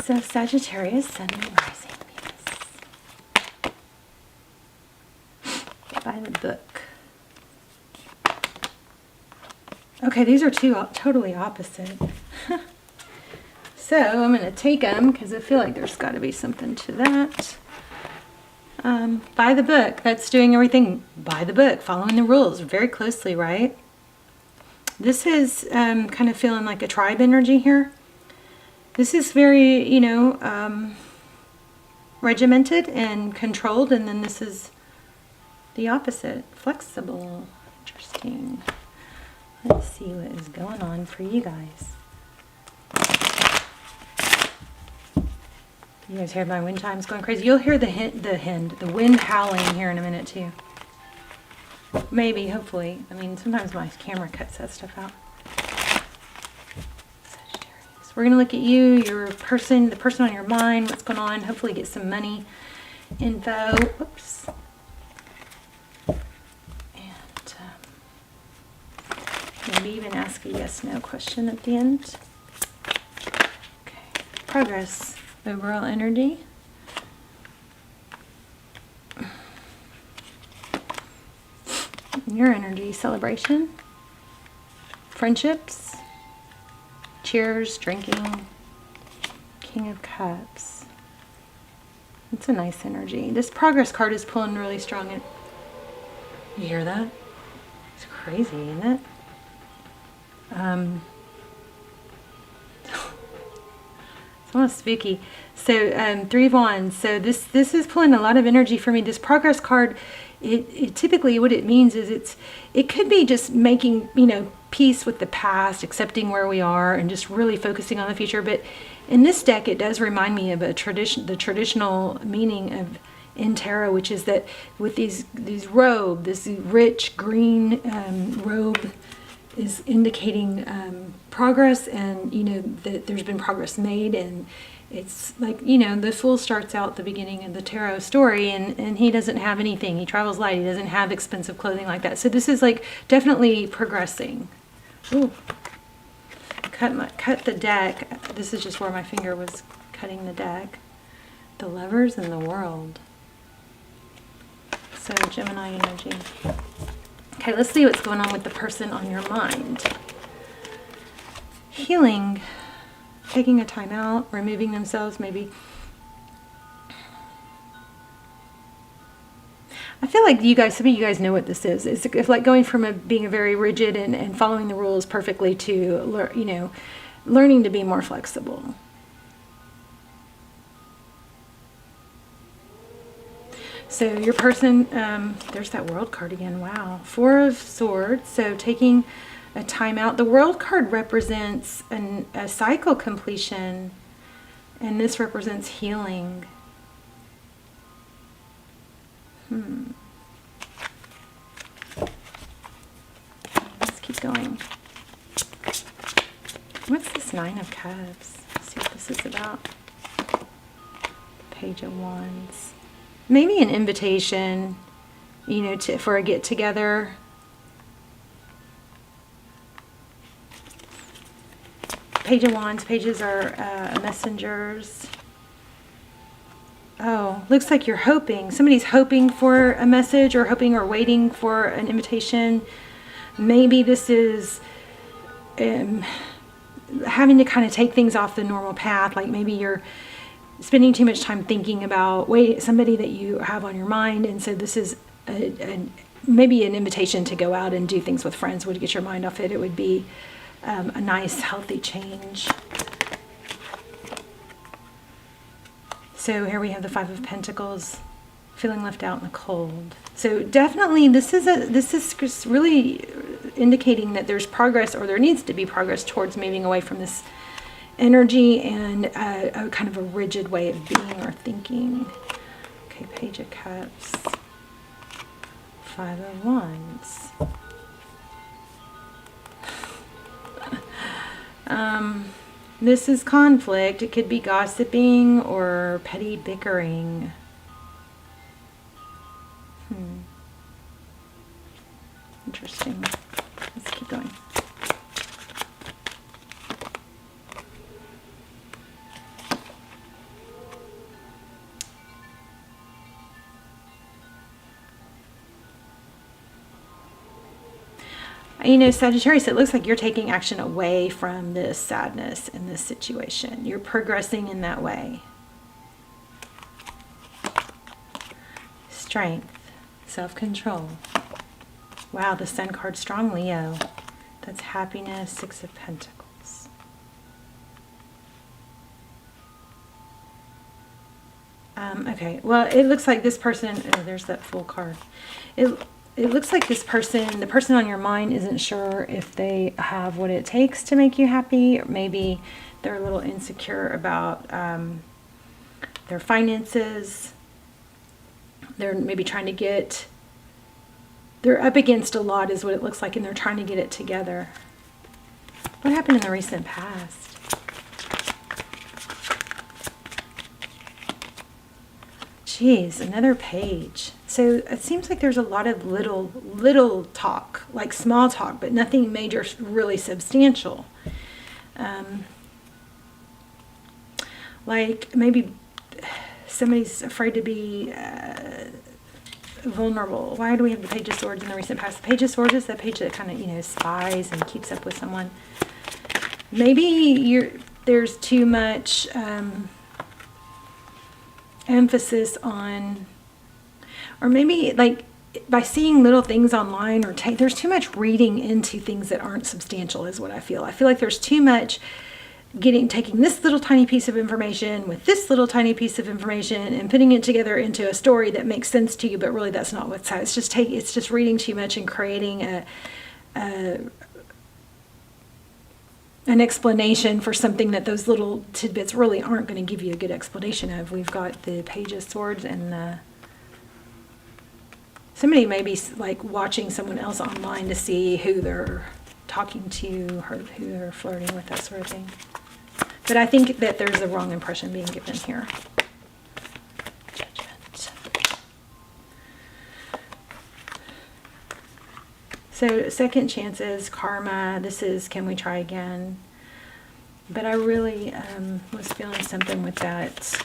So Sagittarius, Sun, and Rising, Venus. By the book. Okay, these are two totally opposite. So I'm going to take them because I feel like there's got to be something to that. By the book, that's doing everything by the book, following the rules very closely, right? This is kind of feeling like a tribe energy here. This is very, you know, regimented and controlled, and then this is the opposite, flexible. Interesting. Let's see what is going on for you guys. You guys hear my wind chimes going crazy? You'll hear the wind howling here in a minute too. Maybe, hopefully. I mean, sometimes my camera cuts that stuff out. We're going to look at you, your person, the person on your mind, what's going on. Hopefully get some money info. Whoops. And maybe even ask a yes/no question at the end. Okay. Progress. Overall energy. Your energy. Celebration. Friendships. Cheers, drinking, King of Cups. It's a nice energy. This progress card is pulling really strong. You hear that? It's crazy, isn't it? It's almost spooky. So 3 of Wands. So this is pulling a lot of energy for me. This progress card, it typically what it means is it could be just making, you know, peace with the past, accepting where we are, and just really focusing on the future. But in this deck, it does remind me of the traditional meaning of in tarot, which is that with these robe, this rich green robe is indicating progress, and you know that there's been progress made. And it's like, you know, the Fool starts out the beginning of the tarot story, and he doesn't have anything. He travels light. He doesn't have expensive clothing like that. So this is like definitely progressing. Ooh. Cut the deck. This is just where my finger was cutting the deck. The Lovers in the World. So Gemini energy. Okay, let's see what's going on with the person on your mind. Healing. Taking a time out, removing themselves, maybe. I feel like you guys, some of you guys know what this is. It's like going from being a very rigid and following the rules perfectly to, you know, learning to be more flexible. So your person, there's that World card again. Wow. 4 of Swords. So taking a time out. The World card represents a cycle completion, and this represents healing. Let's keep going. What's this 9 of Cups? Let's see what this is about. Page of Wands. Maybe an invitation, you know, for a get-together. Page of Wands. Pages are messengers. Oh, looks like you're hoping. Somebody's hoping for a message, or hoping or waiting for an invitation. Maybe this is having to kind of take things off the normal path. Like maybe you're spending too much time thinking about somebody that you have on your mind. And so this is maybe an invitation to go out and do things with friends would get your mind off it. It would be a nice, healthy change. So here we have the 5 of Pentacles, feeling left out in the cold. So definitely this is really indicating that there's progress, or there needs to be progress towards moving away from this energy and a kind of a rigid way of being or thinking. Okay, Page of Cups, 5 of Wands. This is conflict. It could be gossiping or petty bickering. Interesting. Let's keep going. You know, Sagittarius, it looks like you're taking action away from this sadness in this situation. You're progressing in that way. Strength, self-control. Wow, the Sun card, strong Leo. That's happiness, Six of Pentacles. Okay, well, it looks like this person, oh, there's that Fool card. It looks like this person, the person on your mind, isn't sure if they have what it takes to make you happy, or maybe they're a little insecure about their finances. They're maybe trying to get, they're up against a lot is what it looks like, and they're trying to get it together. What happened in the recent past? Geez, another page. So it seems like there's a lot of little talk, like small talk, but nothing major, really substantial. Like maybe somebody's afraid to be vulnerable. Why do we have the Page of Swords in the recent past? The Page of Swords is that page that kind of, you know, spies and keeps up with someone. Maybe there's too much emphasis on, or maybe like by seeing little things online, or there's too much reading into things that aren't substantial is what I feel. I feel like there's too much taking this little tiny piece of information with this little tiny piece of information and putting it together into a story that makes sense to you, but really that's not what's it's just reading too much and creating an explanation for something that those little tidbits really aren't going to give you a good explanation of. We've got the Page of Swords and somebody may be like watching someone else online to see who they're talking to or who they're flirting with, that sort of thing. But I think that there's a wrong impression being given here. Judgment. So second chances, karma, this is can we try again? But I really was feeling something with that.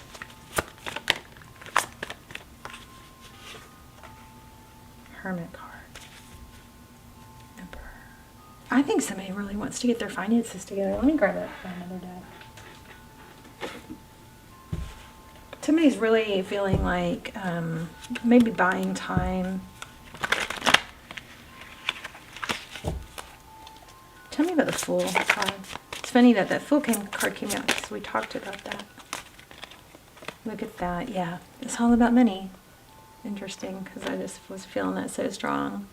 Hermit card. Emperor. I think somebody really wants to get their finances together. Let me grab that for another day. Somebody's really feeling like maybe buying time. Tell me about the Fool card. It's funny that that Fool card came out because we talked about that. Look at that. Yeah, it's all about money. Interesting, because I just was feeling that so strong.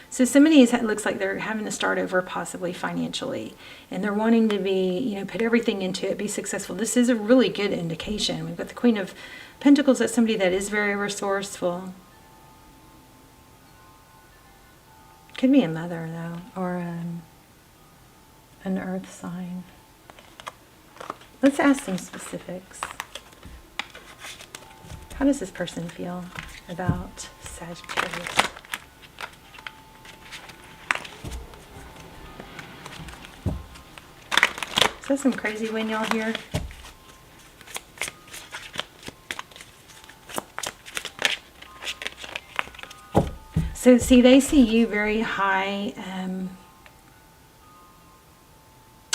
So somebody looks like they're having to start over possibly financially, and they're wanting to be, you know, put everything into it, be successful. This is a really good indication. We've got the Queen of Pentacles. That's somebody that is very resourceful. Could be a mother though, or an earth sign. Let's ask some specifics. How does this person feel about Sagittarius? Is that some crazy wind y'all hear? So see, they see you very high.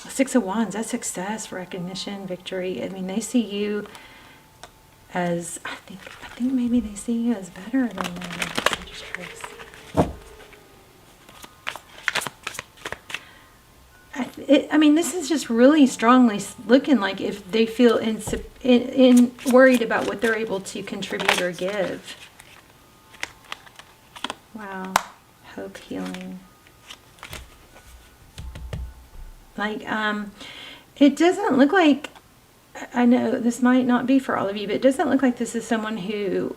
Six of Wands, that's success, recognition, victory. I mean, they see you as, I think maybe they see you as better than Sagittarius. I mean, this is just really strongly looking like if they feel worried about what they're able to contribute or give. Wow. Hope, healing. Like, it doesn't look like, I know this might not be for all of you, but it doesn't look like this is someone who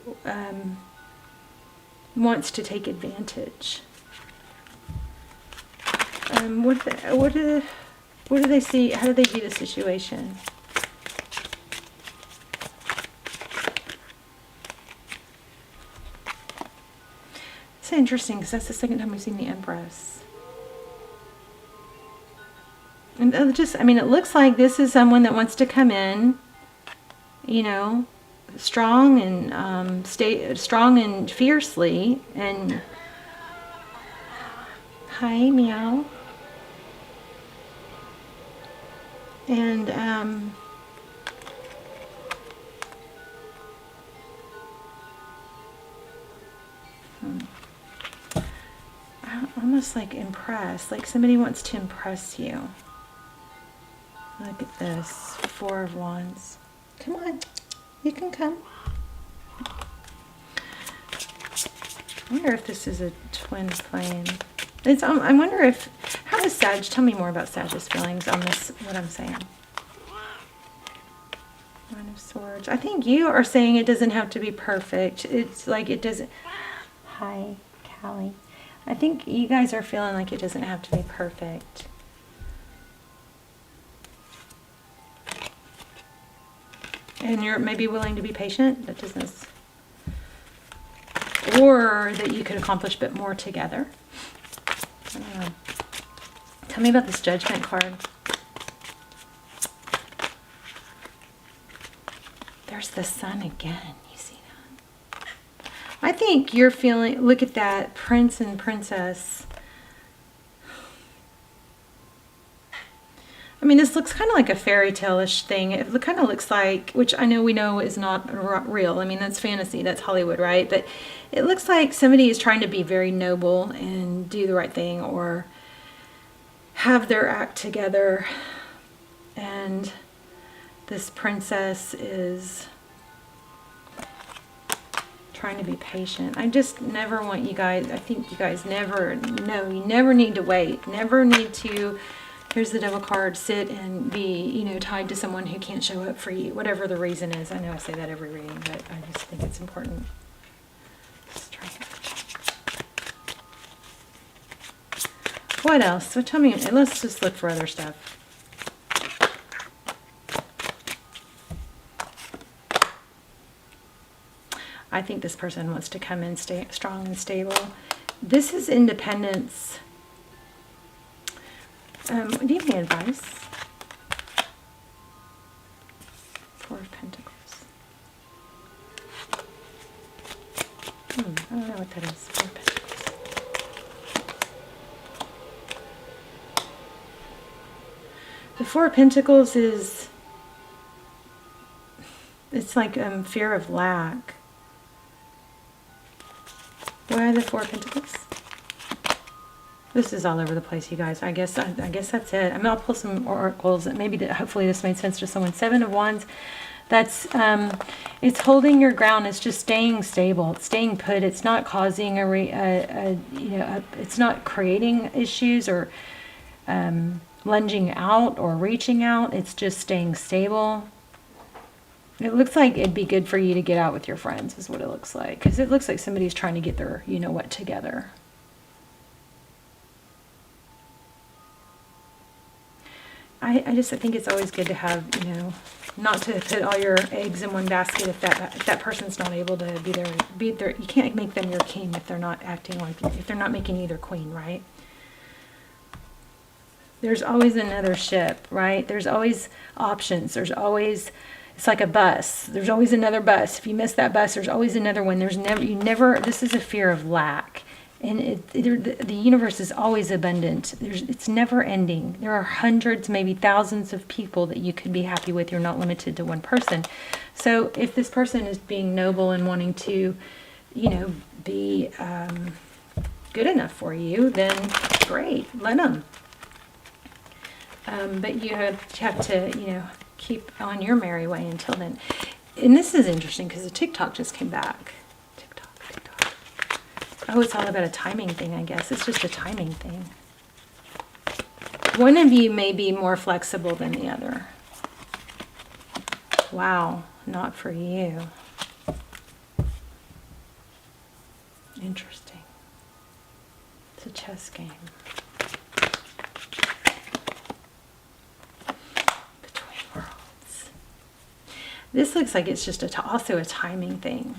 wants to take advantage. What do they see? How do they view the situation? It's interesting because that's the second time we've seen the Empress. And I mean, it looks like this is someone that wants to come in, you know, strong and stay strong and fiercely and Hi, meow. And almost like impress, like somebody wants to impress you. Look at this, 4 of Wands. Come on, you can come. I wonder if this is a twin flame. It's, I wonder if, how is Sag, tell me more about Sag's feelings on this, what I'm saying. Nine of Swords. I think you are saying it doesn't have to be perfect. It's like it doesn't. Hi, Callie. I think you guys are feeling like it doesn't have to be perfect. And you're maybe willing to be patient. That doesn't. Or that you could accomplish a bit more together. I don't know. Tell me about this Judgment card. There's the Sun again. You see that? I think you're feeling, look at that, Prince and Princess. I mean, this looks kind of like a fairy tale-ish thing. It kind of looks like, which I know we know is not real. I mean, that's fantasy. That's Hollywood, right? But it looks like somebody is trying to be very noble and do the right thing or have their act together. And this princess is trying to be patient. I just never want you guys, I think you guys never know. You never need to wait. Never need to... Here's the Devil card, sit and be, you know, tied to someone who can't show up for you, whatever the reason is. I know I say that every reading, but I just think it's important. What else? So tell me, let's just look for other stuff. I think this person wants to come in strong and stable. This is independence. Do you have any advice? 4 of Pentacles. I don't know what that is. 4 of Pentacles. The 4 of Pentacles is, it's like fear of lack. Why the 4 of Pentacles? This is all over the place, you guys. I guess that's it. I mean, I'll pull some oracles. Hopefully this made sense to someone. 7 of Wands. That's it's holding your ground. It's just staying stable. It's staying put. It's not causing it's not creating issues or lunging out or reaching out. It's just staying stable. It looks like it'd be good for you to get out with your friends, is what it looks like, because it looks like somebody's trying to get their you know what together. I think it's always good to have, you know, not to put all your eggs in one basket if that person's not able to be there. You can't make them your king if they're not acting like, if they're not making you their queen, right? There's always another ship, right? There's always options. There's always, it's like a bus. There's always another bus. If you miss that bus, there's always another one. This is a fear of lack. And the universe is always abundant. It's never ending. There are hundreds, maybe thousands of people that you could be happy with. You're not limited to one person. So if this person is being noble and wanting to, you know, be good enough for you, then great, let them. But you have to, you know, keep on your merry way until then. And this is interesting because the TikTok just came back. Oh, it's all about a timing thing, I guess. It's just a timing thing. One of you may be more flexible than the other. Wow, not for you. Interesting. It's a chess game. Between worlds. This looks like it's just also a timing thing.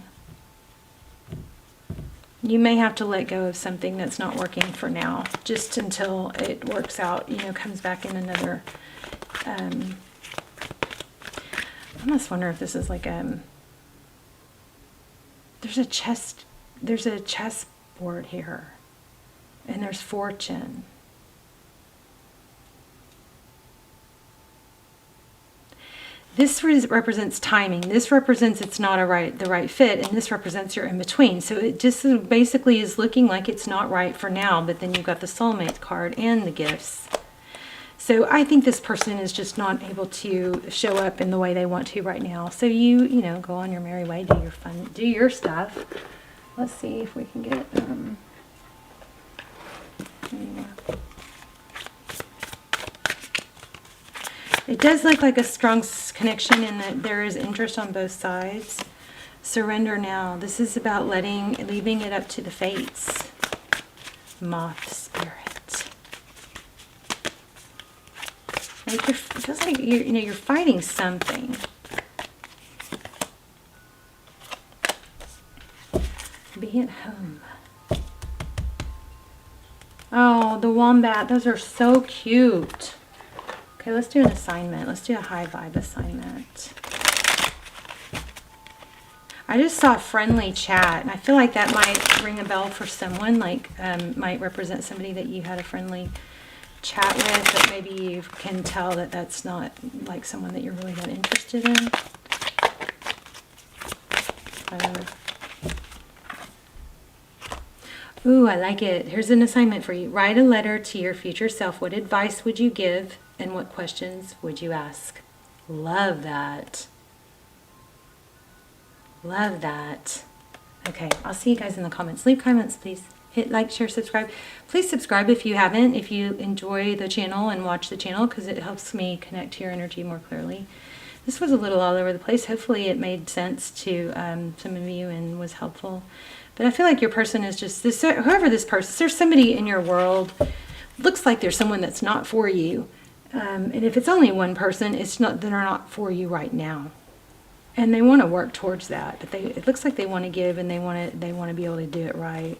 You may have to let go of something that's not working for now, just until it works out, you know, comes back in another, I almost wonder if this is like there's a chess board here. And there's fortune. This represents timing. This represents it's not the right fit, and this represents you're in between. So it just basically is looking like it's not right for now, but then you've got the Soulmate card and the gifts. So I think this person is just not able to show up in the way they want to right now. So you know, go on your merry way, do your fun, do your stuff. Let's see if we can get It does look like a strong connection in that there is interest on both sides. Surrender now. This is about leaving it up to the fates. Moth spirit. Like it feels like you're fighting something. Be at home. Oh, the wombat. Those are so cute. Okay, let's do an assignment. Let's do a high vibe assignment. I just saw friendly chat, and I feel like that might ring a bell for someone, like might represent somebody that you had a friendly chat with, but maybe you can tell that that's not like someone that you're really that interested in. Ooh, I like it. Here's an assignment for you. Write a letter to your future self. What advice would you give? And what questions would you ask? Love that. Love that. Okay, I'll see you guys in the comments. Leave comments, please. Hit like, share, subscribe. Please subscribe if you haven't, if you enjoy the channel and watch the channel, because it helps me connect to your energy more clearly. This was a little all over the place. Hopefully it made sense to some of you and was helpful. But I feel like your person is just this, whoever this person, there's somebody in your world, looks like there's someone that's not for you. And if it's only one person, it's not, they're not for you right now. And they want to work towards that, but it looks like they want to give, and they want to be able to do it right.